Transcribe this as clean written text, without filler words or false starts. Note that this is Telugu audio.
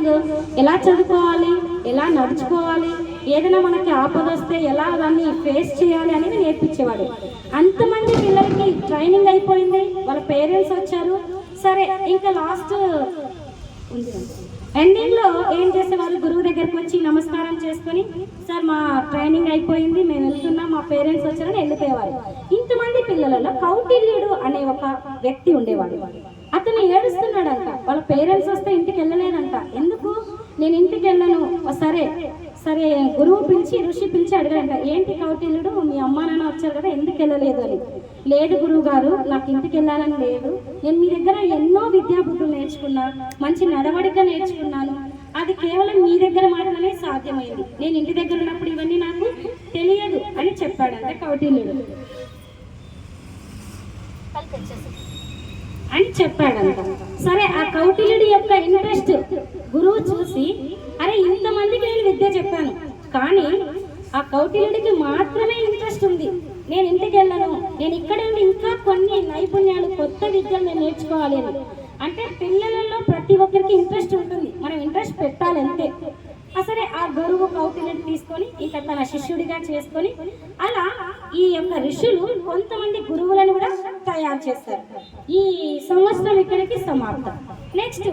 ట్రైనింగ్, ఎలా చదువుకోవాలి, ఎలా నడుచుకోవాలి, ఏదైనా మనకి ఆపద వస్తే ఎలా దాన్ని ఫేస్ చేయాలి అనేది నేర్పించేవాడు. అంతమంది పిల్లలకి ట్రైనింగ్ అయిపోయింది, వాళ్ళ పేరెంట్స్ వచ్చారు. సరే ఇంకా లాస్ట్ ఎండింగ్లో ఏం చేసేవాళ్ళు, గురువు దగ్గరికి వచ్చి నమస్కారం చేసుకొని, సార్ మా ట్రైనింగ్ అయిపోయింది, మేము వెళ్తున్నాం, మా పేరెంట్స్ వచ్చారని వెళ్ళిపోయేవారు. ఇంతమంది పిల్లలలో కౌటిల్యుడు అనే ఒక వ్యక్తి ఉండేవాడు. అతను ఏడుస్తున్నాడంట, వాళ్ళ పేరెంట్స్ వస్తే ఇంటికి వెళ్ళలేదంట. ఎందుకు నేను ఇంటికి వెళ్ళను, సరే సరే గురువు పిలిచి ఋషి పిలిచి అడిగాడంట, ఏంటి కౌటిల్యుడు మీ అమ్మా నాన్న వచ్చారు కదా ఎందుకు వెళ్ళలేదు అని. లేదు గురువు గారు, నాకు ఇంటికి వెళ్ళాలని లేదు, నేను మీ దగ్గర ఎన్నో విద్యాబుద్ధులు నేర్చుకున్నా, మంచి నడవడిక నేర్చుకున్నాను, అది కేవలం మీ దగ్గర మాత్రమే సాధ్యమైంది, నేను ఇంటి దగ్గర ఉన్నప్పుడు ఇవన్నీ నాకు తెలియదు అని చెప్పాడంట కౌటిల్యుడు అని చెప్పాడంట. సరే ఆ కౌటిల్యుడి యొక్క ఇంట్రెస్ట్ గురువు చూసి, అరే ఇంతమందికి నేను విద్య చెప్పాను కానీ ఆ కౌటిల్యుడికి మాత్రమే ఇంట్రెస్ట్ ఉంది, నేను ఇంటికి వెళ్ళను, నేను ఇక్కడే ఉండి ఇంకా కొన్ని నైపుణ్యాలు కొత్త విద్యలు నేను నేర్చుకోవాలి అని. అంటే పిల్లలలో ప్రతి ఒక్కరికి ఇంట్రెస్ట్ ఉంటుంది, మనం ఇంట్రెస్ట్ పెట్టాలి అంతే. సరే ఆ గురువు కౌటిల్యుడిని తీసుకొని ఇంకా తన శిష్యుడిగా చేసుకొని అలా ఈ యొక్క ఋషులు కొంతమంది గురువులను కూడా తయారు చేస్తారు. ఈ సంవత్సరం ఇక్కడికి సమాప్తం. నెక్స్ట్